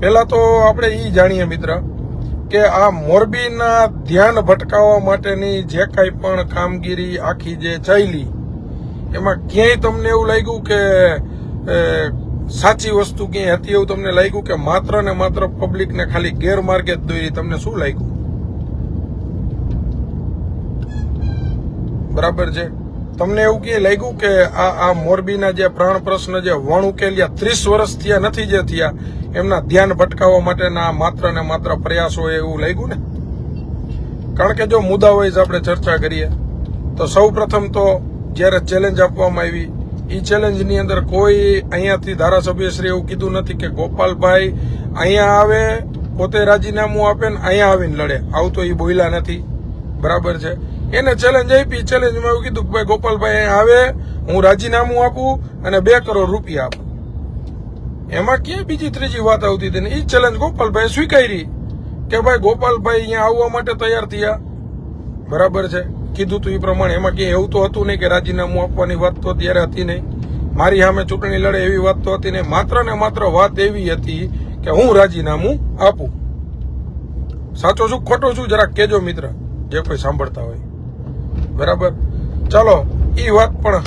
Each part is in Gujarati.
પહેલા તો આપણે એ જાણીએ મિત્ર કે આ મોરબીના ધ્યાન ભટકાવવા માટેની જે કાંઈ પણ કામગીરી આખી જે ચાલી એમાં ક્યાંય તમને એવું લાગ્યું કે સાચી વસ્તુ ક્યાંય હતી એવું તમને લાગ્યું કે માત્ર ને માત્ર પબ્લિકને ખાલી ગેરમાર્ગે જ દોરી? તમને શું લાગ્યું? બરાબર છે, તમને એવું ક્યાંય લાગ્યું કે આ મોરબીના જે પ્રાણ પ્રશ્ન જે વણ ઉકેલ્યા 30 વર્ષ થયા નથી જે થયા એમના ધ્યાન ભટકાવવા માટેના માત્ર ને માત્ર પ્રયાસો એવું લાગ્યું ને? કારણ કે જો મુદ્દા વાઇઝ આપણે ચર્ચા કરીએ તો સૌ પ્રથમ તો જ્યારે ચેલેન્જ આપવામાં આવી એ ચેલેન્જની અંદર કોઈ અહીંયાથી ધારાસભ્યશ્રી એવું કીધું નથી કે ગોપાલભાઈ અહીંયા આવે પોતે રાજીનામું આપે ને અહીંયા આવીને લડે. આવું તો એ બોલ્યા નથી. બરાબર છે, એને ચેલેન્જ આપી. ચેલેન્જમાં એવું કીધું કે ભાઈ ગોપાલભાઈ અહીંયા આવે, હું રાજીનામું આપું અને 2 કરોડ રૂપિયા આપું. એમાં ક્યાં બીજી ત્રીજી વાત આવતી હતી ને? એ ચેલેન્જ ગોપાલભાઈ સ્વીકારી કે ભાઈ ગોપાલભાઈ અહીંયા આવવા માટે તૈયાર થયા. બરાબર છે, કીધું તું એ પ્રમાણે. એમાં ક્યાંય એવું તો હતું નહીં કે રાજીનામું આપવાની વાત તો ત્યારે હતી નહીં, મારી સામે ચૂંટણી લડે એવી વાત તો હતી નહીં. માત્ર ને માત્ર વાત એવી હતી કે હું રાજીનામું આપું. સાચો છું ખોટો છું જરાક કેજો મિત્ર, જે કોઈ સાંભળતા હોય. બરાબર, ચાલો એ વાત પણ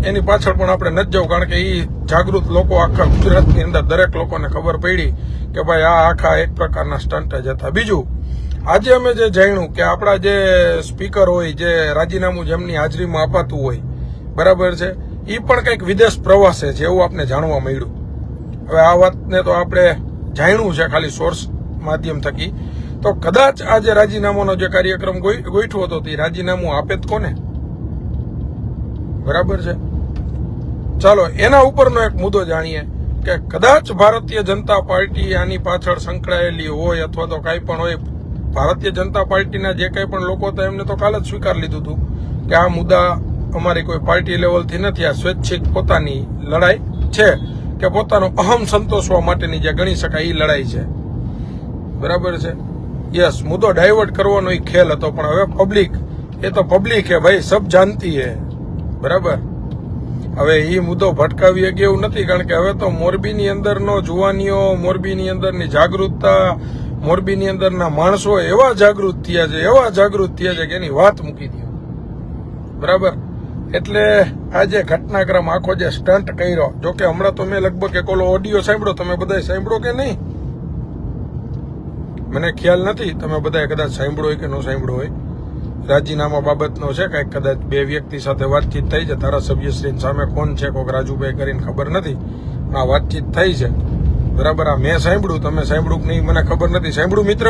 એની પાછળ પણ આપણે નથી જવું, કારણ કે એ જાગૃત લોકો આખા ગુજરાતની અંદર દરેક લોકોને ખબર પડી કે ભાઈ આ આખા એક પ્રકારના સ્ટન્ટ જ હતા. બીજું, આજે અમે જે જાણ્યું કે આપણા જે સ્પીકર હોય, જે રાજીનામું જેમની હાજરીમાં અપાતું હોય, બરાબર છે, એ પણ કંઈક વિદેશ પ્રવાસે છે એવું આપણે જાણવા મળ્યું. હવે આ વાતને તો આપણે જાણ્યું છે ખાલી સોર્સ માધ્યમ થકી, તો કદાચ આ જે રાજીનામાનો જે કાર્યક્રમ ગોઠવો હતો તે રાજીનામું આપે જ કોને? બરાબર છે, ચાલો એના ઉપરનો એક મુદ્દો જાણીએ કે કદાચ ભારતીય જનતા પાર્ટી આની પાછળ સંકળાયેલી હોય અથવા તો કાંઈ પણ હોય. ભારતીય જનતા પાર્ટીના જે કંઈ પણ લોકો હતા એમને તો કાલે જ સ્વીકાર લીધું હતું કે આ મુદ્દા અમારી કોઈ પાર્ટી લેવલથી નથી, આ સ્વૈચ્છિક પોતાની લડાઈ છે કે પોતાનો અહમ સંતોષવા માટેની જે ગણી શકાય એ લડાઈ છે. બરાબર છે, યસ, મુદ્દો ડાયવર્ટ કરવાનો એ ખેલ હતો. પણ હવે પબ્લિક, એ તો પબ્લિક હે ભાઈ, સબ જાનતી હે. બરાબર, હવે એ મુદ્દો ભટકાવી શકે એવું નથી, કારણ કે હવે તો મોરબીની અંદરનો જુવાનીઓ, મોરબીની અંદરની જાગૃતતા, મોરબીની અંદરના માણસો એવા જાગૃત થયા છે કે એની વાત મૂકી દો. બરાબર, એટલે આ જે ઘટનાક્રમ આખો જે સ્ટન્ટ કર્યો, જોકે હમણાં તો મેં લગભગ એક ઓલો ઓડિયો સાંભળ્યો, તમે બધાએ સાંભળ્યો કે નહીં મને ખ્યાલ નથી, તમે બધાએ કદાચ સાંભળ્યો હોય કે ન સાંભળ્યો હોય. રાજીનામા બાબતનો છે, કાંઈક કદાચ 2 વ્યક્તિ સાથે વાતચીત થઈ છે. ધારાસભ્યશ્રી સામે કોણ છે, કોઈક રાજુભાઈ કરીને ખબર નથી, આ વાતચીત થઈ છે. બરાબર, આ મેં સાંભળ્યું, તમે સાંભળ્યું કે નહીં મને ખબર નથી. સાંભળ્યું મિત્ર?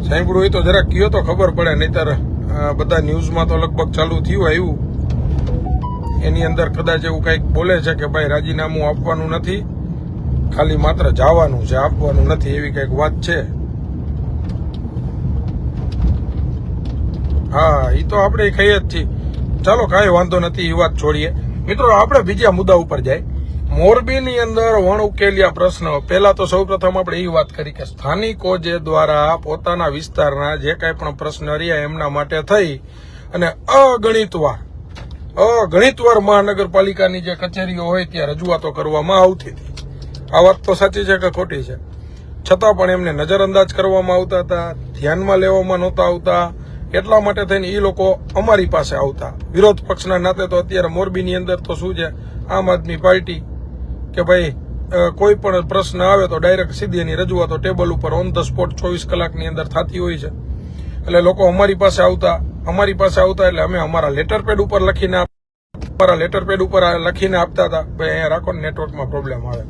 સાંભળ્યું હોય તો જરાક કયો તો ખબર પડે, નહીતર બધા ન્યૂઝમાં તો લગભગ ચાલુ થયું આવ્યું. એની અંદર કદાચ એવું કંઈક બોલે છે કે ભાઈ રાજીનામું આપવાનું નથી, ખાલી માત્ર જવાનું છે, આપવાનું નથી, એવી કંઈક વાત છે. હા, એ તો આપણે કહીએ જ છીએ. ચાલો કાંઈ વાંધો નથી, એ વાત છોડીએ. મિત્રો, આપણે બીજા મુદ્દા ઉપર જાય. મોરબીની અંદર વણ ઉકેલ્યા પ્રશ્ન. પહેલા તો સૌ પ્રથમ આપણે એ વાત કરી કે સ્થાનિકો જે દ્વારા પોતાના વિસ્તારના જે કાંઈ પણ પ્રશ્ન રહ્યા એમના માટે થઈ અને અગણિત વાર મહાનગરપાલિકાની જે કચેરીઓ હોય ત્યાં રજૂઆતો કરવામાં આવતી હતી. આ વાત તો સાચી છે કે ખોટી છે? છતાં પણ એમને નજરઅંદાજ કરવામાં આવતા હતા, ધ્યાનમાં લેવામાં નહોતા આવતા. એટલા માટે થઈને એ લોકો અમારી પાસે આવતા. વિરોધ પક્ષના નાતે તો અત્યારે મોરબીની અંદર તો શું છે, આમ આદમી પાર્ટી કે ભાઈ કોઈ પણ પ્રશ્ન આવે તો ડાયરેક્ટ સીધી એની રજૂઆતો ટેબલ ઉપર ઓન ધ સ્પોટ 24 કલાકની અંદર થતી હોય છે. એટલે લોકો અમારી પાસે આવતા એટલે અમે અમારા લેટર પેડ ઉપર લખીને આપતા હતા. ભાઈ અહીંયા રાખો ને, નેટવર્કમાં પ્રોબ્લેમ આવે,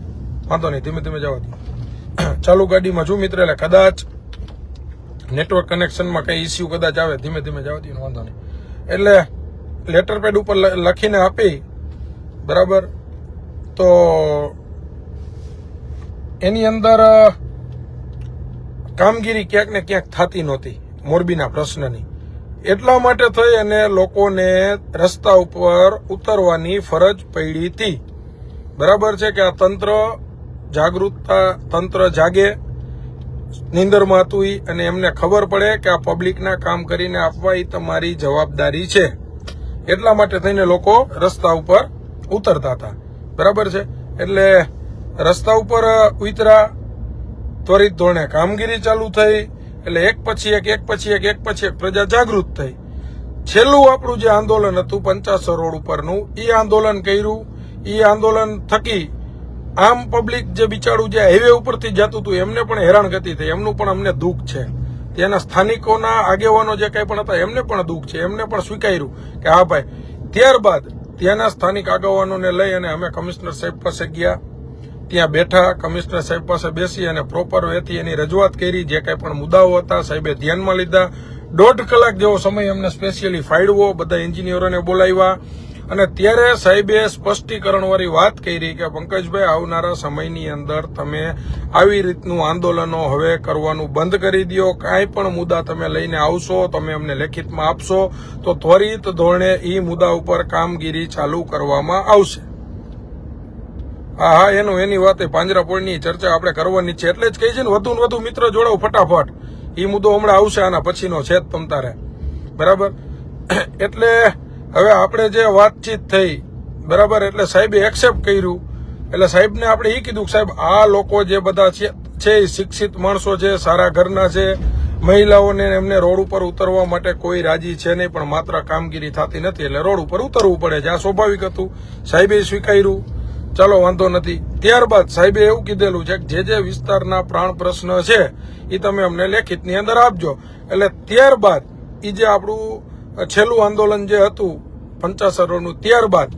વાંધો નહીં, ધીમે ધીમે જવા દો. ચાલુ ગાડીમાં છું મિત્ર, એટલે કદાચ નેટવર્ક કનેક્શનમાં કઈ ઇસ્યુ કદાચ આવે, ધીમે ધીમે જવા દો, વાંધો નહીં. એટલે લેટર પેડ ઉપર લખીને આપી. બરાબર, તો એની અંદર કામગીરી ક્યાંક ને ક્યાંક થતી નહોતી મોરબીના પ્રશ્નની. એટલા માટે થઈ અને લોકોને રસ્તા ઉપર ઉતરવાની ફરજ પડી હતી. બરાબર છે કે આ તંત્ર જાગે, નીંદરમાં હતું અને એમને ખબર પડે કે આ પબ્લિકના કામ કરીને આપવા એ તમારી જવાબદારી છે. એટલા માટે થઈને લોકો રસ્તા ઉપર ઉતરતા હતા. બરાબર છે, એટલે રસ્તા ઉપર ઉતર્યા, ત્વરિત ધોરણે કામગીરી ચાલુ થઈ, એટલે એક પછી એક પ્રજા જાગૃત થઈ. છેલ્લું આપણું જે આંદોલન હતું 50 રોડ ઉપરનું, એ આંદોલન કર્યું. એ આંદોલન થકી આમ પબ્લિક જે બિચારું જે હાઈવે ઉપરથી જતું હતું એમને પણ હેરાનગતિ થઈ. એમનું પણ અમને દુઃખ છે. ત્યાંના સ્થાનિકોના આગેવાનો જે કંઈ પણ હતા એમને પણ દુઃખ છે. એમને પણ સ્વીકાર્યું કે હા ભાઈ. ત્યારબાદ ત્યાંના સ્થાનિક આગેવાનોને લઈ અને અમે કમિશનર સાહેબ પાસે ગયા. ત્યાં બેઠા, કમિશનર સાહેબ પાસે બેસી અને પ્રોપર વેથી એની રજૂઆત કરી. જે કંઈ પણ મુદ્દાઓ હતા સાહેબે ધ્યાનમાં લીધા. 1.5 કલાક જેવો સમય અમને સ્પેશિયલી ફાળવ્યો. બધા એન્જિનિયરોને બોલાવ્યા અને ત્યારે સાહેબે સ્પષ્ટીકરણવાળી વાત કરી કે પંકજભાઈ, આવનારા સમયની અંદર તમે આવી રીતનું આંદોલનો હવે કરવાનું બંધ કરી દો. કાંઈ પણ મુદ્દા તમે લઈને આવશો, તમે અમને લેખિતમાં આપશો તો ત્વરિત ધોરણે એ મુદ્દા ઉપર કામગીરી ચાલુ કરવામાં આવશે. હા, એની વાત પાંજરાપોળની ચર્ચા આપણે કરવાની છે. એટલે જ કહી છે ને, વધુ ને વધુ મિત્ર જોડાવ ફટાફટ. એ મુદ્દો હમણાં આવશે, આના પછીનો છે જ તમ તારે. બરાબર. એટલે હવે આપણે જે વાતચીત થઈ, બરાબર, એટલે સાહેબે એક્સેપ્ટ કર્યું. એટલે સાહેબને આપણે એ કીધું કે સાહેબ, આ લોકો જે બધા છે એ શિક્ષિત માણસો છે, સારા ઘરના છે. મહિલાઓને એમને રોડ ઉપર ઉતરવા માટે કોઈ રાજી છે નહીં, પણ માત્ર કામગીરી થતી નથી એટલે રોડ ઉપર ઉતરવું પડે છે. આ સ્વાભાવિક હતું. સાહેબે સ્વીકાર્યું. ચાલો, વાંધો નથી. ત્યારબાદ સાહેબે એવું કીધેલું છે કે જે વિસ્તારના પ્રાણ પ્રશ્ન છે એ તમે અમને લેખિતની અંદર આપજો. એટલે ત્યારબાદ એ જે આપણું છેલ્લું આંદોલન જે હતું 50 રોડનું, ત્યારબાદ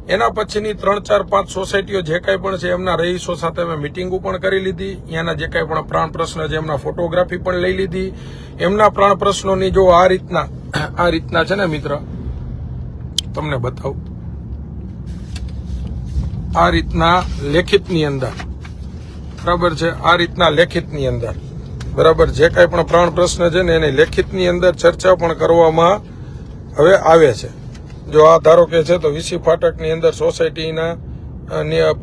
એના પછીની 3, 4, 5 સોસાયટીઓ જે કાંઈ પણ છે એમના રહીશો સાથે અમે મિટિંગો પણ કરી લીધી. અહીંયાના જે કાંઈ પણ પ્રાણ પ્રશ્ન છે એમના ફોટોગ્રાફી પણ લઈ લીધી. એમના પ્રાણ પ્રશ્નોની જો આ રીતના છે ને મિત્ર, તમને બતાવું. આ રીતના લેખિતની અંદર, બરાબર છે, આ રીતના લેખિતની અંદર, બરાબર, જે કાંઈ પણ પ્રાણ પ્રશ્ન છે ને એની લેખિતની અંદર ચર્ચા પણ કરવામાં હવે આવે છે. જો આ ધારો કે છે તો વીસી ફાટકની અંદર સોસાયટીના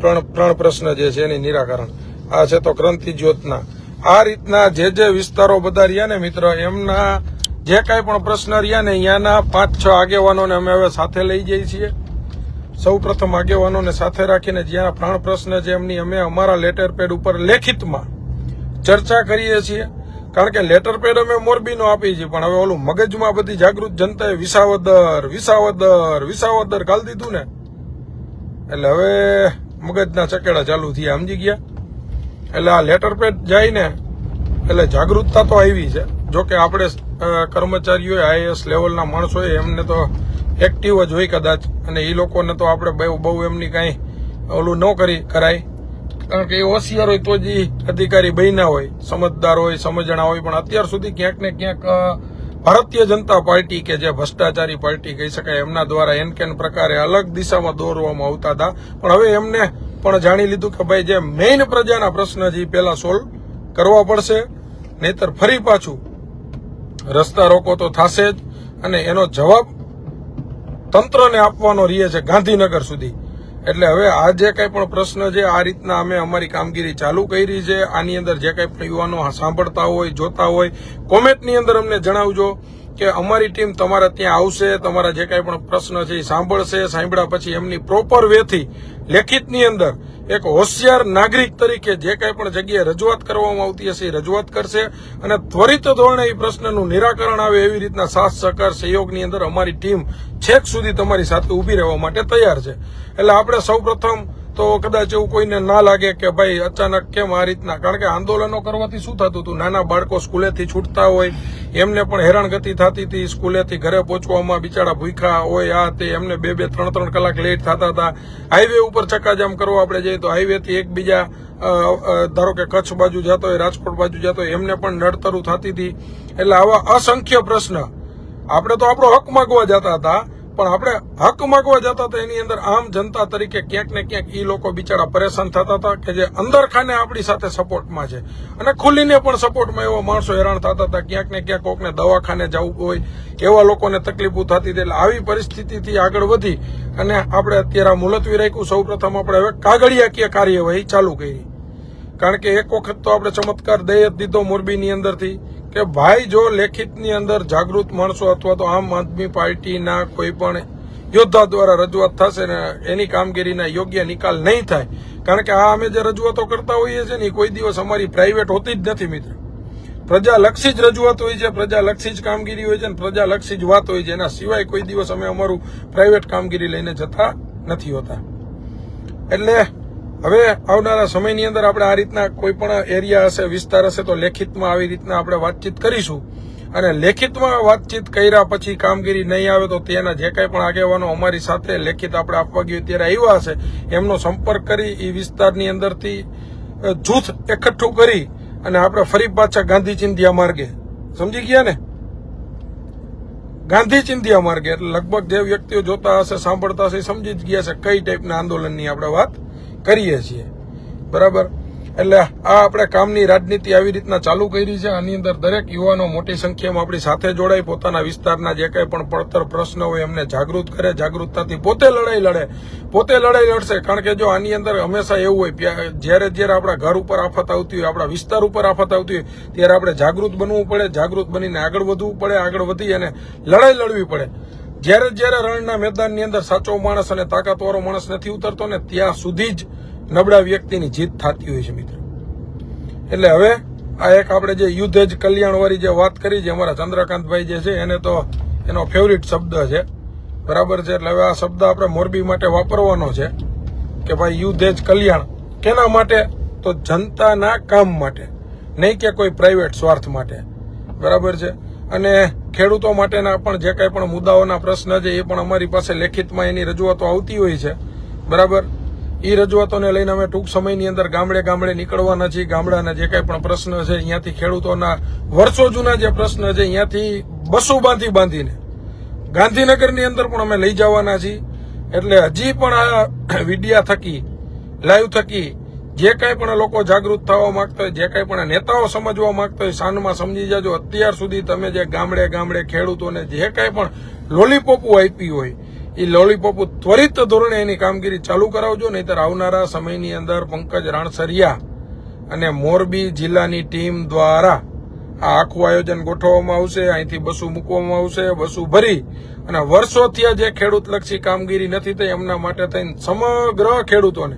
પ્રાણ પ્રશ્ન જે છે એની નિરાકરણ. આ છે તો ક્રાંતિ જ્યોતના. આ રીતના જે વિસ્તારો બધા રહ્યા ને મિત્ર, એમના જે કાંઈ પણ પ્રશ્ન રહ્યા ને અહીંયાના 5-6 આગેવાનોને અમે હવે સાથે લઈ જઈએ છીએ. સૌ પ્રથમ આગેવાનોને સાથે રાખીને જ્યાં પ્રાણ પ્રશ્ન છે એમની અમે અમારા લેટર પેડ ઉપર લેખિતમાં ચર્ચા કરીએ છીએ. કારણ કે લેટર પેડ અમે મોરબીનો આપી છીએ, પણ હવે ઓલું મગજમાં બધી જાગૃત જનતાએ વિસાવદર ગાળી દીધું ને, એટલે હવે મગજના ચકેડા ચાલુ થયા, સમજી ગયા. એટલે આ લેટર પેડ જાય ને એટલે જાગૃતતા તો આવી છે. જોકે આપણે કર્મચારીઓ આઈએએસ લેવલના માણસો એમને તો એક્ટિવ જ હોય કદાચ, અને એ લોકોને તો આપણે બહુ એમની કાંઈ ઓલું ન કરાય. કારણ કે એ હોશિયાર હોય તો જ અધિકારી બન્યા હોય, સમજદાર હોય, સમજણા હોય. પણ અત્યાર સુધી ક્યાંક ને ક્યાંક ભારતીય જનતા પાર્ટી કે જે ભ્રષ્ટાચારી પાર્ટી કહી શકાય, એમના દ્વારા એનકેન પ્રકારે અલગ દિશામાં દોરવામાં આવતા હતા. પણ હવે એમને પણ જાણી લીધું કે ભાઈ જે મેઇન પ્રજાના પ્રશ્ન છે એ પહેલા સોલ્વ કરવા પડશે, નહીતર ફરી પાછું રસ્તા રોકો તો થશે જ. અને એનો જવાબ તંત્રને આપવાનો રહે છે ગાંધીનગર સુધી. એટલે હવે આ જે કંઈ પણ પ્રશ્ન છે આ રીતના અમે અમારી કામગીરી ચાલુ કરી છે. આની અંદર જે કંઈ પણ યુવાનો સાંભળતા હોય, જોતા હોય, કોમેન્ટની અંદર અમને જણાવજો કે અમારી ટીમ તમારા ત્યાં આવશે, તમારા જે કંઈ પણ પ્રશ્ન છે એ સાંભળશે. સાંભળ્યા પછી એમની પ્રોપર વેથી લેખિતની અંદર એક હોશિયાર નાગરિક તરીકે જે કંઈ પણ જગ્યાએ રજૂઆત કરવામાં આવતી હશે એ રજૂઆત કરશે. અને ત્વરિત ધોરણે એ પ્રશ્નનું નિરાકરણ આવે એવી રીતના સાથ સહકાર સહયોગની અંદર અમારી ટીમ છેક સુધી તમારી સાથે ઊભી રહેવા માટે તૈયાર છે. એટલે આપણે સૌ પ્રથમ તો કદાચ એવું કોઈને ના લાગે કે ભાઈ અચાનક કેમ આ રીતના, કારણ કે આંદોલનો કરવાથી શું થતું હતું, નાના બાળકો સ્કૂલેથી છૂટતા હોય, એમને પણ હેરાનગતિ થતી હતી. સ્કૂલેથી ઘરે પહોંચવામાં બિચારા ભૂખ્યા હોય, આ તે એમને 2-2, 3-3 કલાક લેટ થતા હતા. હાઈવે ઉપર ચક્કાજામ કરવા આપણે જઈએ તો હાઈવેથી એકબીજા ધારો કે કચ્છ બાજુ જતો હોય, રાજકોટ બાજુ જતો હોય, એમને પણ નડતરું થતી હતી. એટલે આવા અસંખ્ય પ્રશ્ન, આપણે તો આપણો હક માગવા જતા હતા, પણ આપણે હક માગવા જતા હતા એની અંદર આમ જનતા તરીકે ક્યાંક ને ક્યાંક એ લોકો બિચારા પરેશાન થતા હતા કે જે અંદર ખાને આપણી સાથે સપોર્ટમાં છે, અને ખુલ્લીને પણ સપોર્ટમાં એવા માણસો હેરાન થતા હતા. ક્યાંક ને ક્યાંક કોકને દવાખાને જવું હોય એવા લોકોને તકલીફો થતી હતી. એટલે આવી પરિસ્થિતિથી આગળ વધી અને આપણે અત્યારે મુલતવી રાખ્યું. સૌ પ્રથમ આપણે હવે કાગળિયાકીય કાર્યવાહી ચાલુ કરી. કારણ કે એક વખત તો આપણે ચમત્કાર દઈ જ દીધો મોરબીની અંદરથી કે ભાઈ જો લેખિતની અંદર જાગૃત માણસો અથવા તો આમ આદમી પાર્ટીના કોઈ પણ યોદ્ધા દ્વારા રજૂઆત થશે ને એની કામગીરીના યોગ્ય નિકાલ નહીં થાય કારણ કે આ અમે જે રજૂઆતો કરતા હોઈએ છીએ ને એ કોઈ દિવસ અમારી પ્રાઇવેટ હોતી જ નથી મિત્ર. પ્રજાલક્ષી જ રજૂઆત હોય છે, પ્રજાલક્ષી જ કામગીરી હોય છે અને પ્રજાલક્ષી જ વાત હોય છે. એના સિવાય કોઈ દિવસ અમે અમારું પ્રાઇવેટ કામગીરી લઈને જતા નથી હોતા. એટલે હવે આવનારા સમયની અંદર આપણે આ રીતના કોઈ પણ એરિયા હશે, વિસ્તાર હશે તો લેખિતમાં આવી રીતના આપણે વાતચીત કરીશું. અને લેખિતમાં વાતચીત કર્યા પછી કામગીરી નહીં આવે તો તેના જે કાંઈ પણ આગેવાનો અમારી સાથે લેખિત આપણે આપવા ગયું ત્યારે આવ્યા હશે એમનો સંપર્ક કરી એ વિસ્તારની અંદરથી જૂથ એકઠું કરી અને આપણે ફરી પાછા ગાંધી ચિંધ્યા માર્ગે, સમજી ગયા ને, ગાંધી ચિંધ્યા માર્ગે, એટલે લગભગ જે વ્યક્તિઓ જોતા હશે, સાંભળતા હશે, સમજી જ ગયા છે કઈ ટાઈપના આંદોલનની આપણે વાત કરીએ છીએ. બરાબર. એટલે આ આપણે કામની રાજનીતિ આવી રીતના ચાલુ કરી છે. આની અંદર દરેક યુવાનો મોટી સંખ્યામાં આપણી સાથે જોડાઈ પોતાના વિસ્તારના જે કંઈ પણ પડતર પ્રશ્ન હોય એમને જાગૃત કરે, જાગૃતતાથી પોતે લડાઈ લડશે. કારણ કે જો આની અંદર હંમેશા એવું હોય, જ્યારે આપણા ઘર ઉપર આફત આવતી હોય, આપણા વિસ્તાર ઉપર આફત આવતી હોય ત્યારે આપણે જાગૃત બનવું પડે, જાગૃત બનીને આગળ વધવું પડે, આગળ વધી અને લડાઈ લડવી પડે. જ્યારે રણના મેદાનની અંદર સાચો માણસ અને તાકાતવાળો માણસ નથી ઉતરતો ને ત્યાં સુધી જ નબળા વ્યક્તિની જીત થતી હોય છે મિત્ર. એટલે હવે આ એક આપણે જે યુદ્ધ જ કલ્યાણવાળી જે વાત કરી છે, અમારા ચંદ્રકાંતભાઈ જે છે એને તો એનો ફેવરિટ શબ્દ છે. બરાબર છે. એટલે હવે આ શબ્દ આપણે મોરબી માટે વાપરવાનો છે કે ભાઈ યુદ્ધ જ કલ્યાણ. કેના માટે? તો જનતાના કામ માટે, નહીં કે કોઈ પ્રાઇવેટ સ્વાર્થ માટે. બરાબર છે. અને ખેડૂતો માટેના પણ જે કાંઈ પણ મુદ્દાઓના પ્રશ્ન છે એ પણ અમારી પાસે લેખિતમાં એની રજૂઆતો આવતી હોય છે. બરાબર. એ રજૂઆતોને લઈને અમે ટૂંક સમયની અંદર ગામડે નીકળવાના છીએ. ગામડાના જે કાંઈ પણ પ્રશ્ન છે અહીંયાથી ખેડૂતોના વર્ષો જૂના જે પ્રશ્ન છે અહીંયાથી બસો બાંધીને ગાંધીનગરની અંદર પણ અમે લઈ જવાના છીએ. એટલે હજી પણ આ વિડિયા થકી, લાઈવ થકી જે કાંઈ પણ લોકો જાગૃત થવા માંગતા હોય, જે કાંઈ પણ નેતાઓ સમજવા માંગતા હોય, સાનમાં સમજી જાજો. અત્યાર સુધી તમે જે ગામડે ખેડૂતોને જે કાંઈ પણ લોલીપોપું આપી હોય એ લોલીપોપ ત્વરિત ધોરણે એની કામગીરી ચાલુ કરાવજો. નહીતર આવનારા સમયની અંદર પંકજ રાણસરિયા અને મોરબી જિલ્લાની ટીમ દ્વારા આ આખું આયોજન ગોઠવવામાં આવશે. અહીંથી બસો મૂકવામાં આવશે, બસો ભરી અને વર્ષોથી આ જે ખેડૂતલક્ષી કામગીરી નથી થઈ એમના માટે થઈને સમગ્ર ખેડૂતોને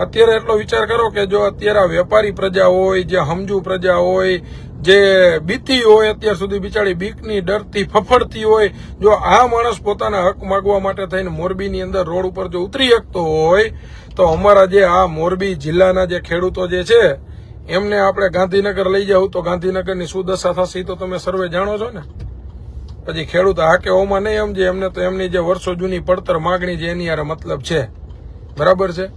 અત્યારે એટલો વિચાર કરો કે જો અત્યારે આ વેપારી પ્રજા હોય, જે સમજુ પ્રજા હોય, જે બીતી હોય, અત્યાર સુધી બિચારી બીકની ડરથી ફફડતી હોય, જો આ માણસ પોતાના હક માગવા માટે થઈને મોરબીની અંદર રોડ ઉપર જો ઉતરી શકતો હોય તો અમારા જે આ મોરબી જિલ્લાના જે ખેડૂતો જે છે એમને આપણે ગાંધીનગર લઈ જાવ તો ગાંધીનગરની શું દશા થશે તો તમે સર્વે જાણો છો ને. પછી ખેડૂત હાકે ઓમાં નહીં સમજે, એમને તો એમની જે વર્ષો જૂની પડતર માગણી છે એની યાર મતલબ છે. બરાબર છે.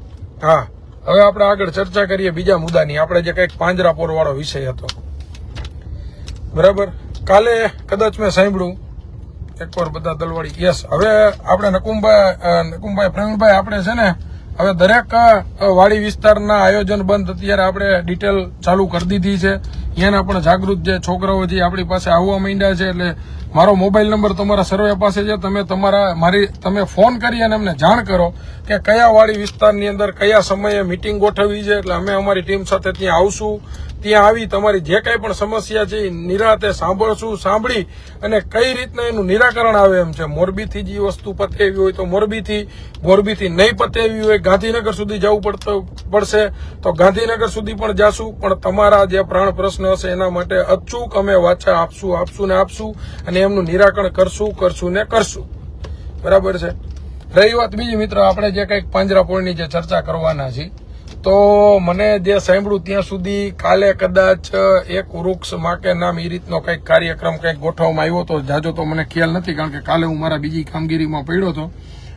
હા, હવે આપણે આગળ ચર્ચા કરીએ બીજા મુદ્દાની. આપણે જે કંઈક પાંજરાપોર વાળો વિષય હતો. બરાબર. કાલે કદાચ મેં સાંભળ્યું એકવાર બધા દલવાડી. યસ. હવે આપણે નકુમભાઈ પ્રવીણભાઈ આપણે છે ને હવે દરેક વાડી વિસ્તારના આયોજન બંધ અત્યારે આપણે ડિટેલ ચાલુ કરી દીધી છે. એના પણ જાગૃત જે છોકરાઓ જે આપણી પાસે આવવા માંડ્યા છે. એટલે મારો મોબાઈલ નંબર તમારા સર્વે પાસે છે. તમે ફોન કરી અને અમને જાણ કરો કે કયા વાડી વિસ્તારની અંદર કયા સમયે મીટિંગ ગોઠવવી છે. એટલે અમે અમારી ટીમ સાથે ત્યાં આવશું. ત્યાં આવી તમારી જે કાંઈ પણ સમસ્યા છે એ નિરાતે સાંભળશું. સાંભળી અને કઈ રીતના એનું નિરાકરણ આવે એમ છે. મોરબીથી જે વસ્તુ પતેવી હોય તો મોરબીથી નહીં પતેવી હોય ગાંધીનગર સુધી જવું પડશે તો ગાંધીનગર સુધી પણ જાશું. પણ તમારા જે પ્રાણ પ્રશ્ન હશે એના માટે અચૂક અમે વાચા આપશું અને એમનું નિરાકરણ કરશું. બરાબર છે. રહી વાત બીજી મિત્ર, આપણે જે કંઈક પાંજરાપોળની જે ચર્ચા કરવાના છીએ તો મને જે સાંભળ્યું ત્યાં સુધી કાલે કદાચ એક વૃક્ષ માકે નામ એ રીતનો કંઈક કાર્યક્રમ કંઈક ગોઠવવામાં આવ્યો હતો. જાજો તો મને ખ્યાલ નથી કારણ કે કાલે હું મારા બીજી કામગીરીમાં પડ્યો હતો.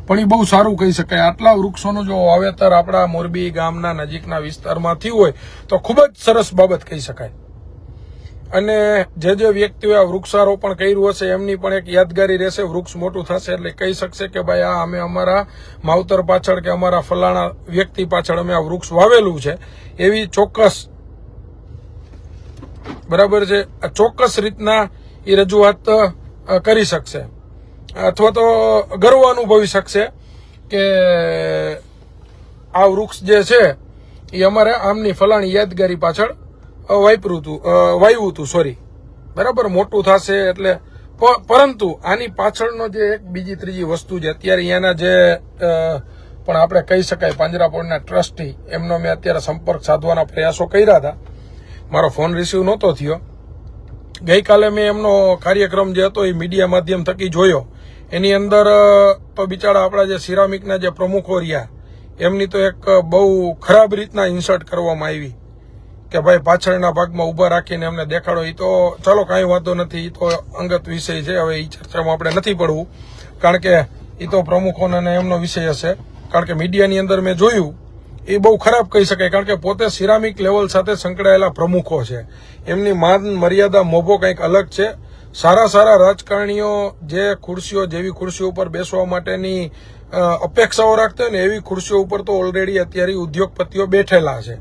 પણ એ બહુ સારું કહી શકાય. આટલા વૃક્ષોનું જો વાવેતર આપણા મોરબી ગામના નજીકના વિસ્તારમાં થયું હોય તો ખૂબ જ સરસ બાબત કહી શકાય. અને જે વ્યક્તિઓએ આ વૃક્ષારોપણ કર્યું હશે એમની પણ એક યાદગારી રહેશે. વૃક્ષ મોટું થશે એટલે કહી શકશે કે ભાઈ આ અમે અમારા માવતર પાછળ કે અમારા ફલાણા વ્યક્તિ પાછળ અમે આ વૃક્ષ વાવેલું છે. એવી ચોક્કસ, બરાબર છે, ચોક્કસ રીતના એ રજૂઆત કરી શકશે અથવા તો ગર્વ અનુભવી શકશે કે આ વૃક્ષ જે છે એ અમારે આમની ફલાણી યાદગારી પાછળ વાવ્યું હતું. સોરી, બરાબર. મોટું થશે એટલે પરંતુ આની પાછળનો જે એક બીજી ત્રીજી વસ્તુ છે અત્યારે અહીંયાના જે પણ આપણે કહી શકાય પાંજરાપોળના ટ્રસ્ટી એમનો મેં અત્યારે સંપર્ક સાધવાના પ્રયાસો કર્યા હતા. મારો ફોન રિસીવ નહોતો થયો. ગઈકાલે મેં એમનો કાર્યક્રમ જે હતો એ મીડિયા માધ્યમ થકી જોયો. એની અંદર તો બિચારા આપણા જે સિરામિકના જે પ્રમુખો રહ્યા એમની તો એક બહુ ખરાબ રીતના ઇન્સર્ટ કરવામાં આવી કે ભાઈ પાછળના ભાગમાં ઊભા રાખીને એમને દેખાડો. એ તો ચાલો કાંઈ વાંધો નથી, એ તો અંગત વિષય છે. હવે એ ચર્ચામાં આપણે નથી પડવું, કારણ કે એ તો પ્રમુખોને એમનો વિષય હશે. કારણ કે મીડિયાની અંદર મેં જોયું એ બહુ ખરાબ કહી શકાય, કારણ કે પોતે સિરામિક લેવલ સાથે સંકળાયેલા પ્રમુખો છે. એમની માન મર્યાદા મોભો કંઈક અલગ છે. સારા સારા રાજકારણીઓ જે ખુરશીઓ જેવી ખુરશીઓ ઉપર બેસવા માટેની અપેક્ષાઓ રાખતા હોય ને એવી ખુરશીઓ ઉપર તો ઓલરેડી અત્યારે ઉદ્યોગપતિઓ બેઠેલા છે.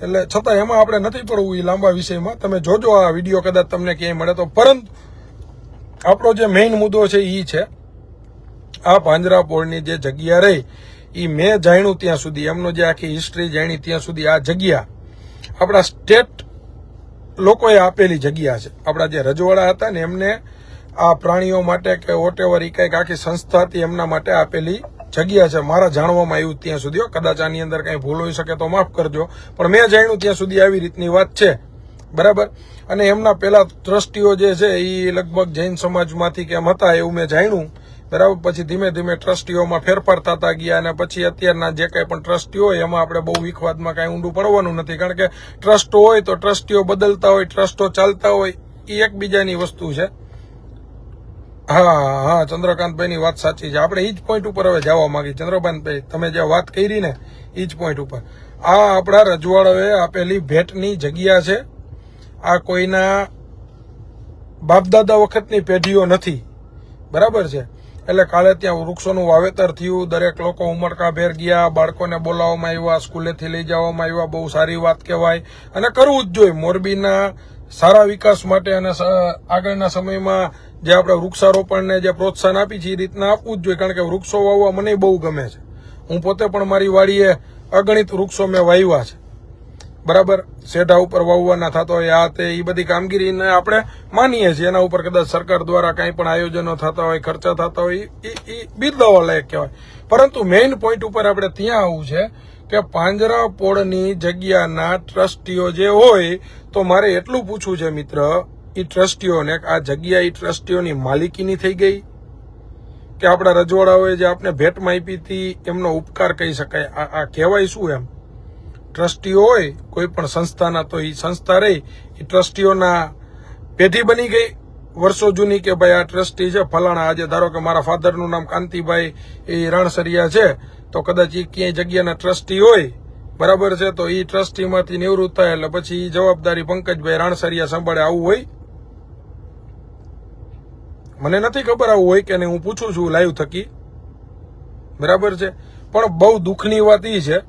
એટલે છતાં એમાં આપણે નથી પડવું એ લાંબા વિષયમાં. તમે જોજો આ વિડીયો, કદાચ તમને ક્યાંય મળે તો. પરંતુ આપણો જે મેઇન મુદ્દો છે એ છે આ પાંજરાપોળની જે જગ્યા રહી એ મેં જાણ્યું ત્યાં સુધી, એમનો જે આખી હિસ્ટ્રી જાણી ત્યાં સુધી આ જગ્યા આપણા સ્ટેટ લોકોએ આપેલી જગ્યા છે. આપણા જે રજવાડા હતા ને એમને આ પ્રાણીઓ માટે કે વોટેવર એ કંઈક આખી સંસ્થા હતી એમના માટે આપેલી જગ્યા છે. મારા જાણવામાં આવ્યું ત્યાં સુધી, કદાચ આની અંદર કંઈ ભૂલ હોઈ શકે તો માફ કરજો, પણ મેં જાણ્યું ત્યાં સુધી આવી રીતની વાત છે. બરાબર. અને એમના પેલા ટ્રસ્ટીઓ જે છે એ લગભગ જૈન સમાજમાંથી કેમ હતા એવું મેં જાણ્યું. બરાબર. પછી ધીમે ધીમે ટ્રસ્ટીઓમાં ફેરફાર થતા ગયા અને પછી અત્યારના જે કંઈ પણ ટ્રસ્ટીઓ હોય એમાં આપણે બહુ વિખવાદમાં કાંઈ ઊંડું પડવાનું નથી, કારણ કે ટ્રસ્ટો હોય તો ટ્રસ્ટીઓ બદલતા હોય, ટ્રસ્ટો ચાલતા હોય, એ એકબીજાની વસ્તુ છે. હા, ચંદ્રકાંતભાઈની વાત સાચી છે. આપણે એ જ પોઈન્ટ ઉપર હવે જવા માંગી. ચંદ્રકાંતભાઈ, તમે જે વાત કરી ને એ જ પોઈન્ટ ઉપર, આ આપણા રજવાડાઓએ આપેલી ભેટની જગ્યા છે. આ કોઈના બાપદાદા વખતની પેઢીઓ નથી. બરાબર છે. એટલે કાલે ત્યાં વૃક્ષોનું વાવેતર થયું, દરેક લોકો ઉમળકાભેર ગયા, બાળકોને બોલાવવામાં આવ્યા, સ્કૂલેથી લઈ જવામાં આવ્યા. બહુ સારી વાત કહેવાય અને કરવું જ જોઈએ. મોરબીના સારા વિકાસ માટે અને આગળના સમયમાં જે આપણે વૃક્ષારોપણને જે પ્રોત્સાહન આપી છે એ રીતના આપવું જ જોઈએ, કારણ કે વૃક્ષો વાવવા મને બહુ ગમે છે. હું પોતે પણ મારી વાડીએ અગણિત વૃક્ષો મેં વાવ્યા છે. બરાબર. શેઢા ઉપર વાવવાના થતા હોય આ તે એ બધી કામગીરીને આપણે માનીએ છીએ. એના ઉપર કદાચ સરકાર દ્વારા કંઈ પણ આયોજનો થતા હોય, ખર્ચા થતા હોય, એ બિરદાવવા લાયક કહેવાય. પરંતુ મેઇન પોઈન્ટ ઉપર આપણે ત્યાં આવવું છે કે પાંજરાપોળની જગ્યાના ટ્રસ્ટીઓ જે હોય, તો મારે એટલું પૂછવું છે મિત્ર, એ ટ્રસ્ટીઓને આ જગ્યા એ ટ્રસ્ટીઓની માલિકીની થઈ ગઈ કે આપણા રજવાડાઓએ જે આપણે ભેટમાં આપી હતી એમનો ઉપકાર કહી શકાય? આ કહેવાય શું એમ? ટ્રસ્ટીઓ હોય કોઈ પણ સંસ્થાના, તો એ સંસ્થા રહી એ ટ્રસ્ટીઓના પેઢી બની ગઈ વર્ષો જૂની કે ભાઈ આ ટ્રસ્ટી છે ફલાણા. આજે ધારો કે મારા ફાધરનું નામ કાંતિભાઈ એ રાણસરિયા છે, તો કદાચ એ ક્યાંય જગ્યાના ટ્રસ્ટી હોય, બરાબર છે, તો એ ટ્રસ્ટીમાંથી નિવૃત્ત થાય એટલે પછી એ જવાબદારી પંકજભાઈ રાણસરિયા સંભાળે. આવું હોય? મને નથી ખબર આવું હોય કે નહીં, હું પૂછું છું લાઈવ થકી. બરાબર છે. પણ બહુ દુઃખની વાત એ છે,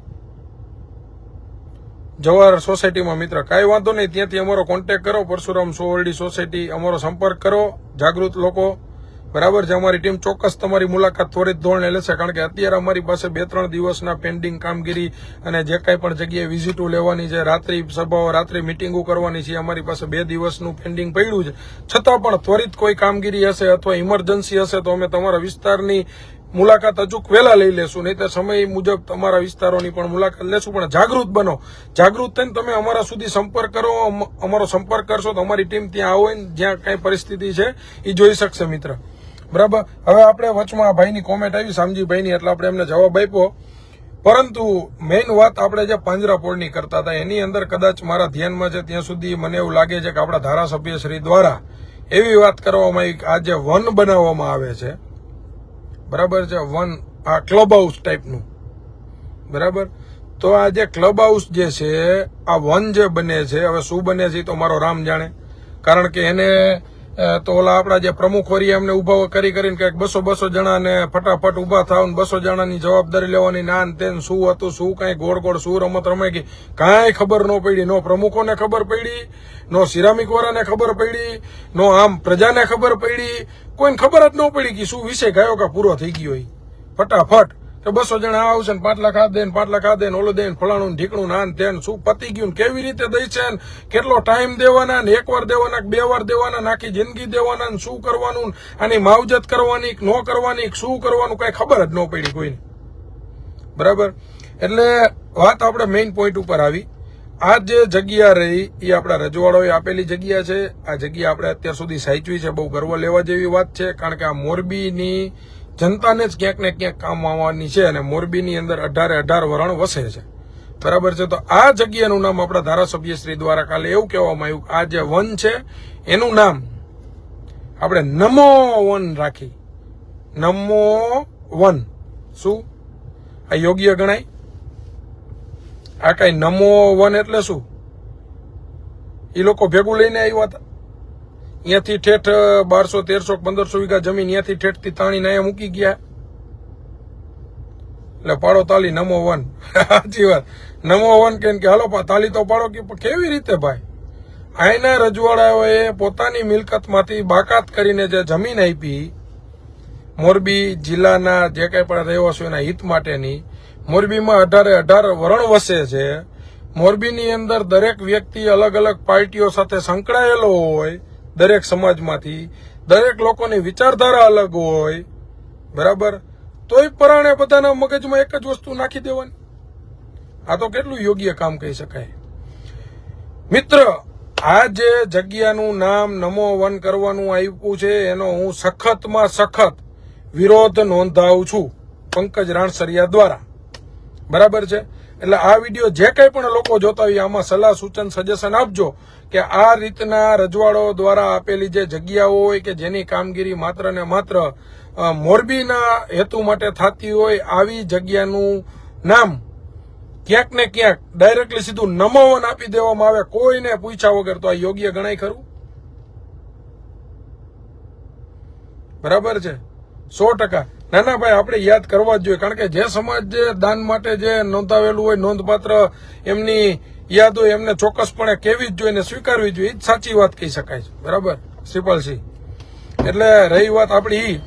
જવાહર સોસાયટીમાં મિત્ર કાંઈ વાંધો નહીં, ત્યાંથી અમારો કોન્ટેક્ટ કરો, પરશુરામ સોવરડી સોસાયટી, અમારો સંપર્ક કરો, જાગૃત લોકો. બરાબર છે. અમારી ટીમ ચોક્કસ તમારી મુલાકાત ત્વરિત ધોરણે લેશે, કારણ કે અત્યારે અમારી પાસે 2-3 દિવસના પેન્ડિંગ કામગીરી અને જે કાંઈ પણ જગ્યાએ વિઝિટો લેવાની છે, રાત્રિ સભાઓ, રાત્રિ મિટિંગો કરવાની છે, અમારી પાસે 2 દિવસનું પેન્ડિંગ પડ્યું છે. છતાં પણ ત્વરિત કોઈ કામગીરી હશે અથવા ઇમરજન્સી હશે તો અમે તમારા વિસ્તારની મુલાકાત અચૂક વહેલા લઈ લેશું, નહીં તો સમય મુજબ તમારા વિસ્તારોની પણ મુલાકાત લેશું. પણ જાગૃત બનો. જાગૃત થઈને તમે અમારા સુધી સંપર્ક કરો. અમારો સંપર્ક કરશો તો અમારી ટીમ ત્યાં આવે ને જ્યાં કઈ પરિસ્થિતિ છે એ જોઈ શકશે મિત્ર. બરાબર. હવે આપણે વચમાં ભાઈની કોમેન્ટ આવી શામજીભાઈની, એટલે આપણે એમને જવાબ આપ્યો. પરંતુ મેઇન વાત આપણે જે પાંજરાપોળની કરતા હતા એની અંદર કદાચ મારા ધ્યાનમાં છે ત્યાં સુધી મને એવું લાગે છે કે આપણા ધારાસભ્ય શ્રી દ્વારા એવી વાત કરવામાં આવી કે આ જે વન બનાવવામાં આવે છે, બરાબર છે, વન આ ક્લબ હાઉસ ટાઈપનું, બરાબર, તો આ જે ક્લબ હાઉસ જે છે આ વન જે બને છે, હવે શું બને છે તો મારો રામ જાણે. કારણ કે એને તો ઓલા આપણા જે પ્રમુખ હોય એમને ઉભા કરીને કંઈક 200 જણાને ફટાફટ ઉભા થાવ ને 200 જણાની જવાબદારી લેવાની, નાન તેન શું હતું, શું કાંઈ ગોળ શું રમત રમાઈ ગઈ, કાંઈ ખબર ન પડી. નો પ્રમુખોને ખબર પડી, નો સિરામિક વાળાને ખબર પડી, નો આમ પ્રજાને ખબર પડી, કોઈને ખબર જ ન પડી કે શું વિષય ગયો કે પૂરો થઈ ગયો. ફટાફટ કે 200 જણા આવશે ને 5 લાખ આ દે ને 5 લાખ આ દે ને ઓલો દે ને ફલાણું ઢીકણું નાન તેન શું પતી ગયું, કેવી રીતે દઈ છે, કેટલો ટાઈમ દેવાના, ને 1 વાર દેવાના, 2 વાર દેવાના, આખી જિંદગી દેવાના, ને શું કરવાનું, આની માવજત કરવાની ન કરવાની, શું કરવાનું કઈ ખબર જ ન પડી કોઈને. બરાબર. એટલે વાત આપણે મેઇન પોઈન્ટ ઉપર આવી. આ જે જગ્યા રહી એ આપણા રજવાડોએ આપેલી જગ્યા છે. આ જગ્યા આપણે અત્યાર સુધી સાચવી છે, બહુ ગર્વ લેવા જેવી વાત છે. કારણ કે આ મોરબીની જનતાને જ ક્યાંક ને ક્યાંક કામ આવવાની છે અને મોરબીની અંદર 18 વરણ વસે છે. બરાબર છે. તો આ જગ્યાનું નામ આપણા ધારાસભ્ય શ્રી દ્વારા કાલે એવું કહેવામાં આવ્યું, આ જે વન છે એનું નામ આપણે નમો વન રાખી. નમો વન શું આ યોગ્ય ગણાય? આ કઈ નમો વન એટલે શું? એ લોકો ભેગું લઈને આવ્યા હતા અહીંયાથી ઠેઠ 1200, 1300, 1500 વીઘા જમીન અહીંયાથી ઠેઠથી તાણીને અહીંયા મૂકી ગયા. એટલે પાડો તાલી નમો વન. સાચી વાત, નમો વન કે હાલો તાલી તો પાડો. કે કેવી રીતે ભાઈ? અહીંના રજવાડાઓએ પોતાની મિલકતમાંથી બાકાત કરીને જે જમીન આપી મોરબી જિલ્લાના જે કંઈ પણ રહેવાસીઓના હિત માટેની, મોરબીમાં 18 વરણ વસે છે. મોરબીની અંદર દરેક વ્યક્તિ અલગ અલગ પાર્ટીઓ સાથે સંકળાયેલો હોય, દરેક સમાજમાંથી દરેક લોકોની વિચારધારા અલગ હોય. બરાબર. તોય પરાણે બધાના મગજમાં એક જ વસ્તુ નાખી દેવાની. આ તો કેટલું યોગ્ય કામ કહી શકાય. મિત્ર, આ જે જગ્યાનું નામ નમો વન કરવાનું આવ્યું છે એનો હું સખતમાં સખત વિરોધ નોંધાવું છું પંકજ રાણસરિયા દ્વારા. બરાબર છે. એટલે આ વિડીયો જે કંઈ પણ લોકો જોતા હોય આમાં સલાહ સૂચન સજેશન આપજો કે આ રીતના રજવાડો દ્વારા આપેલી જે જગ્યાઓ હોય કે જેની કામગીરી માત્ર ને માત્ર મોરબીના હેતુ માટે થતી હોય, આવી જગ્યાનું નામ ક્યાંક ને ક્યાંક ડાયરેક્ટલી સીધું નમો વન આપી દેવામાં આવે કોઈને પૂછ્યા વગર, તો આ યોગ્ય ગણાય ખરું? બરાબર છે. 100%. ના ભાઈ, આપણે યાદ કરવા જ જોઈએ. કારણ કે જે સમાજ જે દાન માટે જે નોંધાવેલું હોય, નોંધપાત્ર એમની યાદ હોય, એમને ચોક્કસપણે કહેવી જ જોઈએ ને સ્વીકારવી જોઈએ. એ જ સાચી વાત કહી શકાય છે. બરાબર શ્રીપાલસિંહ. એટલે રહી વાત આપણી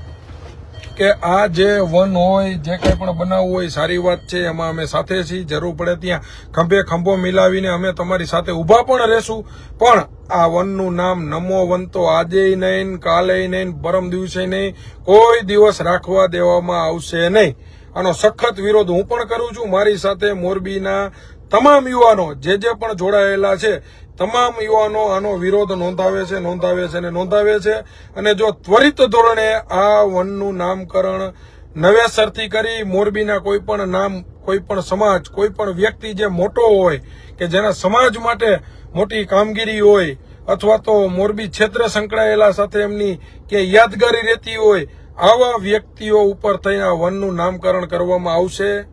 કે આ જે વન હોય, જે કંઈ પણ બનાવવું હોય, સારી વાત છે, એમાં અમે સાથે છીએ. જરૂર પડે ત્યાં ખંભે ખંભો મિલાવીને અમે તમારી સાથે ઊભા પણ રહેશું. પણ આ વનનું નામ નમો વન તો આજે નહીં, કાલે નહીં, પરમ દિવસે નહીં, કોઈ દિવસ રાખવા દેવામાં આવશે નહીં. આનો સખત વિરોધ હું પણ કરું છું. મારી સાથે મોરબીના તમામ યુવાનો જે પણ જોડાયેલા છે, તમામ યુવાનો આનો વિરોધ નોંધાવે છે. અને જો ત્વરિત ધોરણે આ વનનું નામકરણ નવેસરથી કરી મોરબીના કોઈ પણ નામ, કોઈ પણ સમાજ, કોઈ પણ વ્યક્તિ જે મોટો હોય કે જેના સમાજ માટે મોટી કામગીરી હોય અથવા તો મોરબી ક્ષેત્ર સંકળાયેલા સાથે એમની કે યાદગારી રહેતી હોય, આવા વ્યક્તિઓ ઉપર થઈને આ વનનું નામકરણ કરવામાં આવશે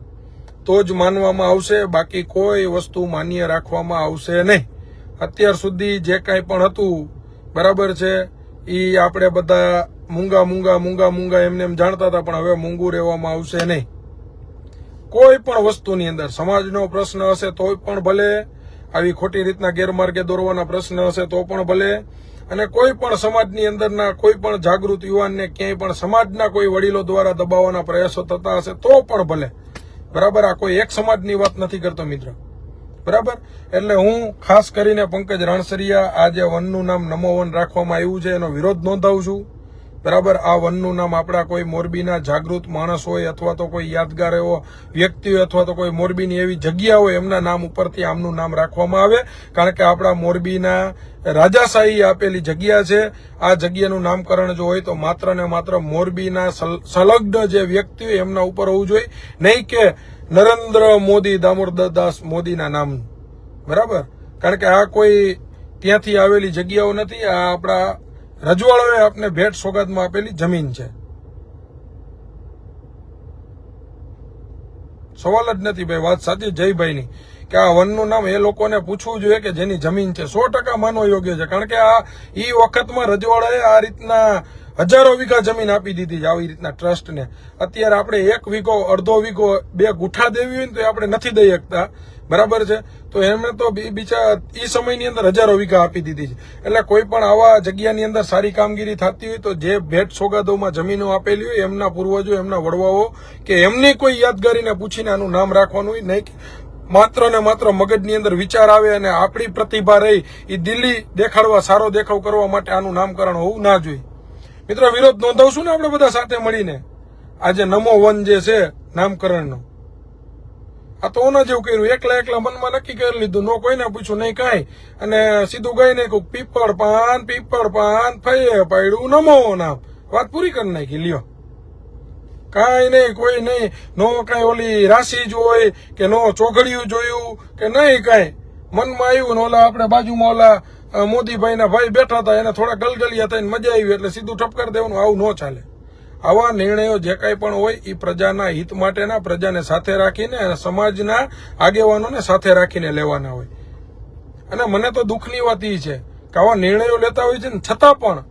તો જ માનવામાં આવશે. બાકી કોઈ વસ્તુ માન્ય રાખવામાં આવશે નહીં. અત્યાર સુધી જે કાંઈ પણ હતું, બરાબર છે, એ આપણે બધા મૂંગા એમને એમ જાણતા હતા, પણ હવે મૂંગું રહેવામાં આવશે નહીં. કોઈ પણ વસ્તુની અંદર સમાજનો પ્રશ્ન હશે તોય પણ ભલે, આવી ખોટી રીતના ગેરમાર્ગે દોરવાના પ્રશ્ન હશે તો પણ ભલે, અને કોઈ પણ સમાજની અંદરના કોઈ પણ જાગૃત યુવાનને ક્યાંય પણ સમાજના કોઈ વડીલો દ્વારા દબાવવાના પ્રયાસો થતા હશે તો પણ ભલે. બરાબર. આ કોઈ એક સમાજની વાત નથી કરતો મિત્ર. બરાબર. એટલે હું ખાસ કરીને પંકજ રાણસરિયા આ જે વનનું નામ નમો વન રાખવામાં આવ્યું છે એનો વિરોધ નોંધાવું છું. બરાબર. આ વનનું નામ આપણા કોઈ મોરબીના જાગૃત માણસ હોય અથવા તો કોઈ યાદગાર એવો વ્યક્તિ હોય અથવા તો કોઈ મોરબીની એવી જગ્યા હોય એમના નામ ઉપરથી આમનું નામ રાખવામાં આવે. કારણ કે આપણા મોરબીના રાજાશાહી આપેલી જગ્યા છે. આ જગ્યાનું નામકરણ જો હોય તો માત્ર ને માત્ર મોરબીના સંલગ્ન જે વ્યક્તિ હોય એમના ઉપર હોવું જોઈએ, નહીં કે નરેન્દ્ર મોદી, દામોદરદાસ મોદીના નામનું. બરાબર. કારણ કે આ કોઈ ત્યાંથી આવેલી જગ્યાઓ નથી. આ આપણા રજવાડોએ આપને ભેટ સોગાદમાં આપેલી જમીન છે. સવાલ જ નથી ભાઈ. વાત સાચી જયભાઈની કે આ વનનું નામ એ લોકોને પૂછવું જોઈએ કે જેની જમીન છે. 100% માનવા યોગ્ય છે. કારણ કે આ ઈ વખતમાં રજવાડાએ આ રીતના હજારો વીઘા જમીન આપી દીધી છે આવી રીતના ટ્રસ્ટને. અત્યારે આપણે 1 વીઘો, અડધો વીઘો, 2 ગુઠા દેવી હોય ને તો આપણે નથી દઈ શકતા. બરાબર છે. તો એમને તો બીજા એ સમયની અંદર હજારો વીઘા આપી દીધી છે. એટલે કોઈ પણ આવા જગ્યાની અંદર સારી કામગીરી થતી હોય તો જે ભેટ સોગાદોમાં જમીનો આપેલી હોય એમના પૂર્વજો, એમના વડવાઓ કે એમની કોઈ યાદગારીને પૂછીને આનું નામ રાખવાનું હોય, નહીં માત્ર ને માત્ર મગજની અંદર વિચાર આવે અને આપણી પ્રતિભા રહી એ દિલ્હી દેખાડવા, સારો દેખાવ કરવા માટે આનું નામકરણ હોવું ના જોઈએ. મિત્રો, વિરોધ નોંધાવશું ને આપણે બધા સાથે મળીને આજે નમો વન જે છે નામકરણનો. આ તો ઓના જેવું કર્યું, એકલા મનમાં નક્કી કરી લીધું, નો કોઈને પૂછ્યું નહીં કાંઈ, અને સીધું ગઈ નહીં કહું પીપળ પાન ફઈએ પાડ્યું નમો નામ, વાત પૂરી કરી નાખી લ્યો. કાંઈ નહીં, કોઈ નહીં, નો કાંઈ ઓલી રાશિ જોઈ કે નો ચોઘડિયું જોયું કે નહીં કાંઈ, મનમાં આવ્યું ને ઓલા આપણે બાજુમાં ઓલા મોદીભાઈના ભાઈ બેઠા હતા એને થોડા ગલગલિયા થઈને મજા આવી એટલે સીધું ઠપકાર દેવાનું. આવું ન ચાલે. આવા નિર્ણયો જે કાંઈ પણ હોય એ પ્રજાના હિત માટેના, પ્રજાને સાથે રાખીને અને સમાજના આગેવાનોને સાથે રાખીને લેવાના હોય. અને મને તો દુઃખની વાત એ છે કે આવા નિર્ણયો લેતા હોય છે ને છતાં પણ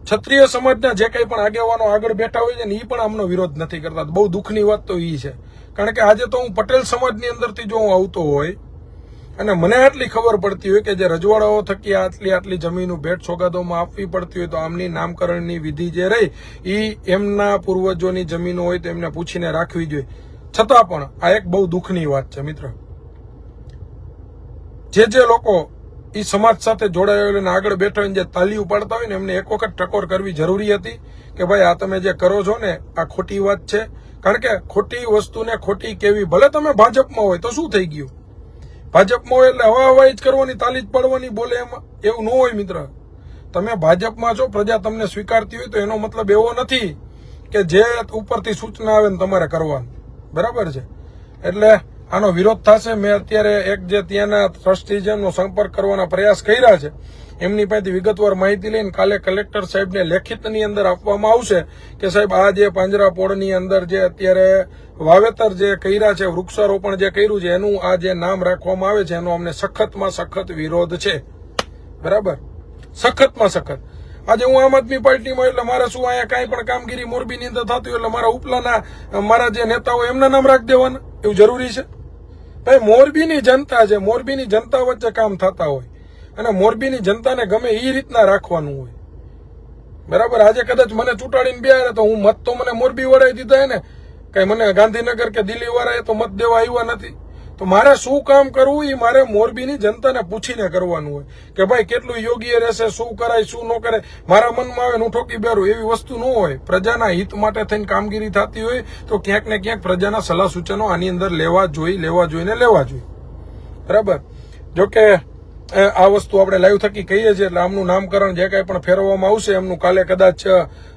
ક્ષત્રિય સમાજના જે કંઈ પણ આગેવાનો આગળ બેઠા હોય છે ને એ પણ આમનો વિરોધ નથી કરતા. બહુ દુઃખની વાત તો એ છે, કારણ કે આજે તો હું પટેલ સમાજની અંદરથી જો હું આવતો હોય અને મને આટલી ખબર પડતી હોય કે જે રજવાડાઓ થકી આટલી જમીનો ભેટ સોગાદોમાં આપવી પડતી હોય તો આમની નામકરણની વિધિ જે રહી એ એમના પૂર્વજોની જમીનો હોય તો એમને પૂછીને રાખવી જોઈએ. છતાં પણ આ એક બહુ દુઃખની વાત છે મિત્ર. જે લોકો એ સમાજ સાથે જોડાયેલા અને આગળ બેઠા હોય જે તાલી ઉપાડતા હોય ને એમને એક વખત ટકોર કરવી જરૂરી હતી કે ભાઈ આ તમે જે કરો છો ને આ ખોટી વાત છે. કારણ કે ખોટી વસ્તુને ખોટી કેવી, ભલે તમે ભાજપમાં હોય તો શું થઈ ગયું, ભાજપમાં હોય એટલે હવા જ કરવાની, તાલી જ પડવાની, બોલે એમાં એવું ન હોય મિત્ર. તમે ભાજપમાં છો, પ્રજા તમને સ્વીકારતી હોય તો એનો મતલબ એવો નથી કે જે ઉપરથી સૂચના આવે ને તમારે કરવાનું. બરાબર છે? એટલે આનો વિરોધ થશે. મેં અત્યારે એક જે ત્યાંના ટ્રસ્ટીજનનો સંપર્ક કરવાના પ્રયાસ કર્યા છે, એમની પાસેથી વિગતવાર માહિતી લઈને કાલે કલેક્ટર સાહેબને લેખિતની અંદર આપવામાં આવશે કે સાહેબ આ જે પાંજરાપોળની અંદર જે અત્યારે વાવેતર જે કર્યા છે, વૃક્ષારોપણ જે કર્યું છે એનું આ જે નામ રાખવામાં આવે છે એનો અમને સખતમાં સખત વિરોધ છે. બરાબર? સખતમાં સખત. આજે હું આમ આદમી પાર્ટીમાં એટલે મારે શું અહીંયા કાંઈ પણ કામગીરી મોરબીની અંદર થતી હોય એટલે મારા ઉપલાના મારા જે નેતાઓ એમના નામ રાખી દેવાના એવું જરૂરી છે? ભાઈ મોરબીની જનતા છે, મોરબીની જનતા વચ્ચે કામ થતા હોય અને મોરબીની જનતાને ગમે એ રીતના રાખવાનું હોય. બરાબર? આજે કદાચ મને ચૂંટાડીને બેહારે તો હું મત તો મને મોરબી વાળાએ દીધા ને, કઈ મને ગાંધીનગર કે દિલ્હી વાળાએ તો મત દેવા આવ્યા નથી. તો મારે શું કામ કરવું એ મારે મોરબીની જનતાને પૂછીને કરવાનું હોય કે ભાઈ કેટલું યોગ્ય રહેશે, શું કરાય શું ન કરાય. મારા મનમાં આવે હું ઠોકી બેરું એવી વસ્તુ ન હોય. પ્રજાના હિત માટે થઈને કામગીરી થતી હોય તો ક્યાંક ને ક્યાંક પ્રજાના સલાહ સૂચનો આની અંદર લેવા જોઈએ. બરાબર? જોકે આ વસ્તુ આપણે લાઈવ થકી કહીએ છીએ એટલે આમનું નામકરણ જે કાંઈ પણ ફેરવવામાં આવશે એમનું કાલે કદાચ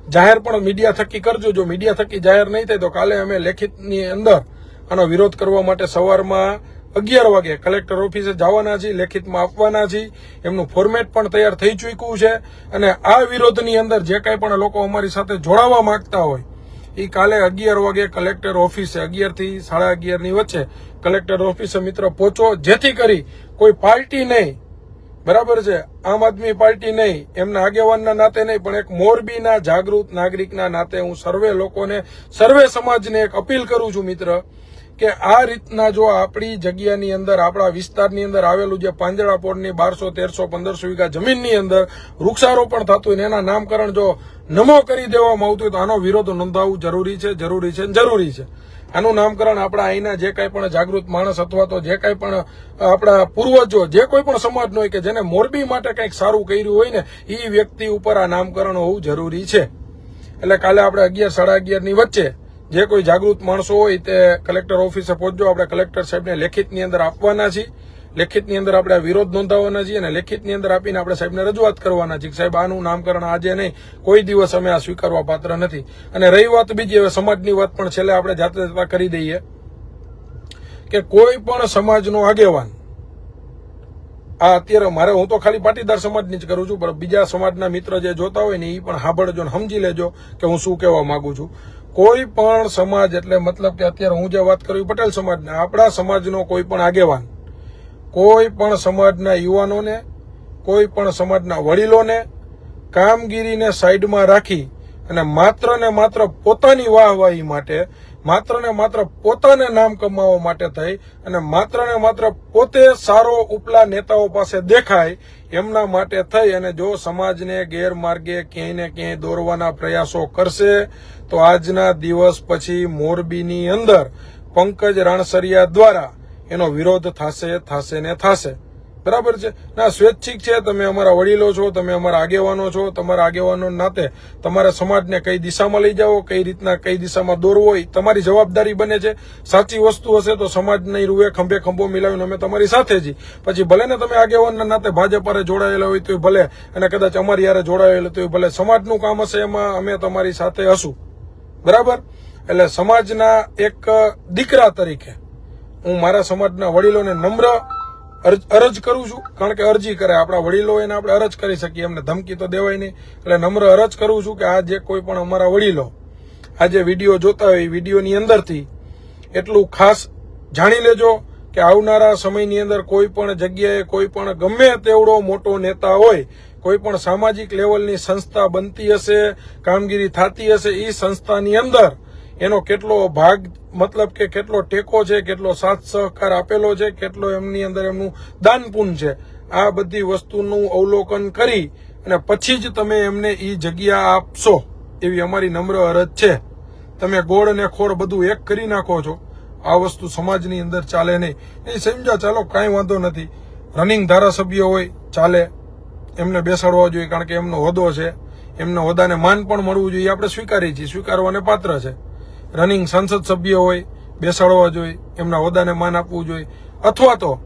જાહેર પણ મીડિયા થકી કરજો. જો મીડિયા થકી જાહેર નહીં થાય તો કાલે અમે લેખિતની અંદર આનો વિરોધ કરવા માટે સવારમાં 11 વાગે કલેક્ટર ઓફિસે જવાના છીએ, લેખિતમાં આપવાના છીએ. એમનું ફોર્મેટ પણ તૈયાર થઈ ચૂક્યું છે અને આ વિરોધની અંદર જે કાંઈ પણ લોકો અમારી સાથે જોડાવા માંગતા હોય એ કાલે 11 વાગે કલેક્ટર ઓફિસે 11 થી 11:30 ની વચ્ચે કલેક્ટર ઓફિસે મિત્ર પહોંચો, જેથી કરી કોઈ પાર્ટી નહીં, બરાબર છે, આમ આદમી પાર્ટી નહીં, એમના આગેવાનના નાતે નહીં, પણ એક મોરબીના જાગૃત નાગરિકના નાતે હું સર્વે લોકોને, સર્વે સમાજને એક અપીલ કરું છું મિત્ર કે આ રીતના જો આપણી જગ્યાની અંદર, આપણા વિસ્તારની અંદર આવેલું જે પાંજરાપોળની 1200, 1300, 1500 વીઘા જમીનની અંદર વૃક્ષારોપણ થતું હોય ને એના નામકરણ જો નમો કરી દેવામાં આવતું હોય તો આનો વિરોધ નોંધાવવું જરૂરી છે. આનું નામકરણ આપણા અહીંના જે કાંઈ પણ જાગૃત માણસ અથવા તો જે કાંઈ પણ આપણા પૂર્વજો જે કોઈ પણ સમાજનો હોય કે જેને મોરબી માટે કંઈક સારું કર્યું હોય ને એ વ્યક્તિ ઉપર આ નામકરણ હોવું જરૂરી છે. એટલે કાલે આપણે 11, 11:30 ની વચ્ચે જે કોઈ જાગૃત માણસો હોય તે કલેક્ટર ઓફિસે પહોંચજો. આપણે કલેક્ટર સાહેબને લેખિતની અંદર આપવાના છીએ, લેખિતની અંદર આપણે વિરોધ નોંધાવવાના છીએ અને લેખિતની અંદર આપીને આપણે સાહેબને રજૂઆત કરવાના છીએ કે સાહેબ આનું નામકરણ આજે નહીં, કોઈ દિવસ અમે આ સ્વીકારવા પાત્ર નથી. અને રહી વાત બીજી, હવે સમાજની વાત પણ છેલ્લે આપણે જાતે કરી દઈએ કે કોઈ પણ સમાજનો આગેવાન, આ અત્યારે હું તો ખાલી પાટીદાર સમાજની જ કરું છું, પણ બીજા સમાજના મિત્ર જે જોતા હોય ને એ પણ સાંભળજો ને સમજી લેજો કે હું શું કહેવા માંગુ છું. કોઈ પણ સમાજ એટલે મતલબ કે અત્યારે હું જે વાત કરું પટેલ સમાજના, આપણા સમાજનો કોઈ પણ આગેવાન કોઈ પણ સમાજના યુવાનોને, કોઈ પણ સમાજના વડીલોને કામગીરીને સાઈડમાં રાખી અને માત્ર ને માત્ર પોતાની વાહવાહી માટે, માત્ર ને માત્ર પોતાને નામ કમાવવા માટે થઈ અને માત્ર ને માત્ર પોતે સારો ઉપલા નેતાઓ પાસે દેખાય એમના માટે થઈ અને જો સમાજને ગેરમાર્ગે ક્યાંય ને ક્યાંય દોરવાના પ્રયાસો કરશે તો આજના દિવસ પછી મોરબીની અંદર પંકજ રાણસરિયા દ્વારા એનો વિરોધ થશે. બરાબર છે ના સ્વૈચ્છિક છે. તમે અમારા વડીલો છો, તમે અમારા આગેવાનો છો, તમારા આગેવાનો નાતે તમારા સમાજને કઈ દિશામાં લઈ જાઓ, કઈ રીતના કઈ દિશામાં દોરવો એ તમારી જવાબદારી બને છે. સાચી વસ્તુ હશે તો સમાજની રૂએ ખંભે ખંભો મિલાવીને અમે તમારી સાથે છીએ. પછી ભલે ને તમે આગેવાનના નાતે ભાજપ હારે જોડાયેલા હોય તો ભલે, અને કદાચ અમારી હારે જોડાયેલા તો ભલે, સમાજનું કામ હશે એમાં અમે તમારી સાથે હશું. બરાબર. એટલે સમાજના એક દીકરા તરીકે હું મારા સમાજના વડીલોને નમ્ર અરજ કરું છું. કારણ કે અરજી કરે આપણા વડીલો એને આપણે અરજ કરી શકીએ, એમને ધમકી તો દેવાય નહીં. એટલે નમ્ર અરજ કરું છું કે આ જે કોઈ પણ અમારા વડીલો આ જે વિડીયો જોતા હોય વિડીયોની અંદરથી એટલું ખાસ જાણી લેજો કે આવનારા સમયની અંદર કોઈ પણ જગ્યાએ કોઈ પણ ગમે તેવડો મોટો નેતા હોય, કોઈ પણ સામાજિક લેવલની સંસ્થા બનતી હશે, કામગીરી થતી હશે, એ સંસ્થાની અંદર એનો કેટલો ભાગ મતલબ કે કેટલો ટેકો છે, કેટલો સાથ સહકાર આપેલો છે, કેટલો એમની અંદર એમનું દાન પુણ્ય છે, આ બધી વસ્તુનું અવલોકન કરી અને પછી જ તમે એમને એ જગ્યા આપશો એવી અમારી નમ્ર અરજ છે. તમે ગોળ અને ખોળ બધું એક કરી નાખો છો, આ વસ્તુ સમાજની અંદર ચાલે નહીં. એ સમજા ચાલો કાંઈ વાંધો નથી, રનિંગ ધારાસભ્ય હોય ચાલે, એમને બેસાડવા જોઈએ કારણ કે એમનો હોદ્દો છે, એમના હોદ્દાને માન પણ મળવું જોઈએ, આપણે સ્વીકારીએ છીએ, સ્વીકારવાને પાત્ર છે. રનિંગ સંસદ સભ્ય હોય બેસાડવા જોઈએ, એમના હોદ્દાને માન આપવું જોઈએ. અથવા તો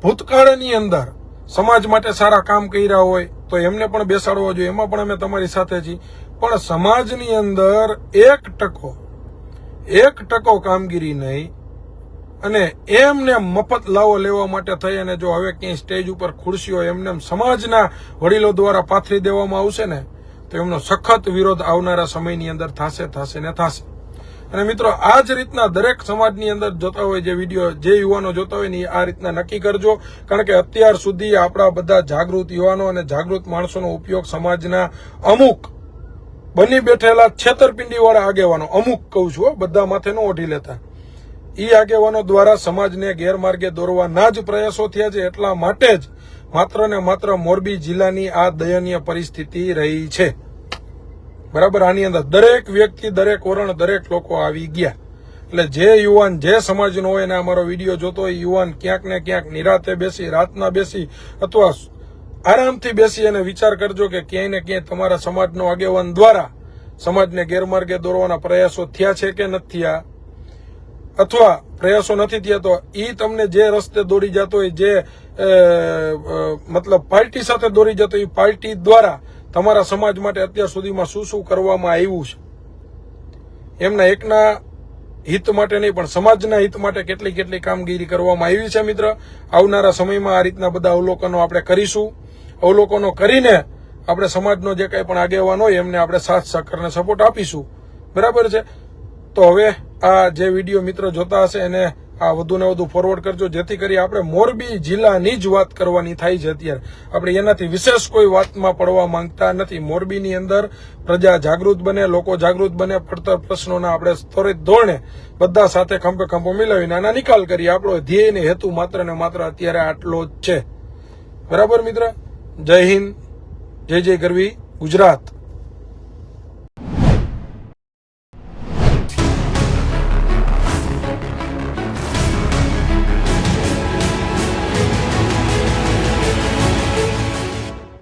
ભૂતકાળની અંદર સમાજ માટે સારા કામ કર્યા હોય તો એમને પણ બેસાડવા જોઈએ, એમાં પણ અમે તમારી સાથે છીએ. પણ સમાજની અંદર એક ટકો કામગીરી નહીં અને એમને મફત લાવો લેવા માટે થઈ અને જો હવે ક્યાંય સ્ટેજ ઉપર ખુરશીઓ એમને સમાજના વડીલો દ્વારા પાથરી દેવામાં આવશે ને તો એમનો સખત વિરોધ આવનારા સમયની અંદર થશે ને થશે. અને મિત્રો આ જ રીતના દરેક સમાજની અંદર જોતા હોય જે વિડીયો જે યુવાનો જોતા હોય ને એ આ રીતના નક્કી કરજો. કારણ કે અત્યાર સુધી આપણા બધા જાગૃત યુવાનો અને જાગૃત માણસોનો ઉપયોગ સમાજના અમુક બની બેઠેલા છેતરપિંડી વાળા આગેવાનો, અમુક કહું છું, બધા માથે ન ઓઢી લેતા, એ આગેવાનો દ્વારા સમાજને ગેરમાર્ગે દોરવાના જ પ્રયાસો થયા છે. એટલા માટે જ માત્ર ને માત્ર મોરબી જિલ્લાની આ દયનીય પરિસ્થિતિ રહી છે. બરાબર. આની અંદર દરેક વ્યક્તિ, દરેક વરણ, દરેક લોકો આવી ગયા. એટલે જે યુવાન જે સમાજનો હોય ને અમારો વિડીયો જોતો હોય યુવાન ક્યાંક ને ક્યાંક નિરાતે બેસી, રાતના બેસી અથવા આરામથી બેસી અને વિચાર કરજો કે ક્યાંય ને ક્યાંય તમારા સમાજનો આગેવાન દ્વારા સમાજને ગેરમાર્ગે દોરવાના પ્રયાસો થયા છે કે નથી થયા, અથવા પ્રયાસો નથી થયા તો એ તમને જે રસ્તે દોરી જતો હોય, જે મતલબ પાર્ટી સાથે દોરી જતો એ પાર્ટી દ્વારા તમારા સમાજ માટે અત્યાર સુધીમાં શું શું કરવામાં આવ્યું છે, એમના એકના હિત માટે નહીં પણ સમાજના હિત માટે કેટલી કામગીરી કરવામાં આવી છે. મિત્ર, આવનારા સમયમાં આ રીતના બધા અવલોકનો આપણે કરીશું. અવલોકનો કરીને આપણે સમાજનો જે કંઈ પણ આગેવાન હોય એમને આપણે સાથ સહકાર અને સપોર્ટ આપીશું. બરાબર છે. તો હવે આ જે વિડીયો મિત્ર જોતા હશે એને આ વધુ ને વધુ ફોરવર્ડ કરજો, જેથી કરી આપણે મોરબી જિલ્લાની જ વાત કરવાની થાય છે. અત્યારે આપણે એનાથી વિશેષ કોઈ વાતમાં પડવા માંગતા નથી. મોરબીની અંદર પ્રજા જાગૃત બને, લોકો જાગૃત બને, પડતર પ્રશ્નોના આપણે ત્વરિત ધોરણે બધા સાથે ખંભે ખંભો મિલાવીને આના નિકાલ કરીએ. આપણો ધ્યેય ને હેતુ માત્ર ને માત્ર અત્યારે આટલો જ છે. બરાબર મિત્ર. જય હિન્દ, જય જય ગરવી ગુજરાત.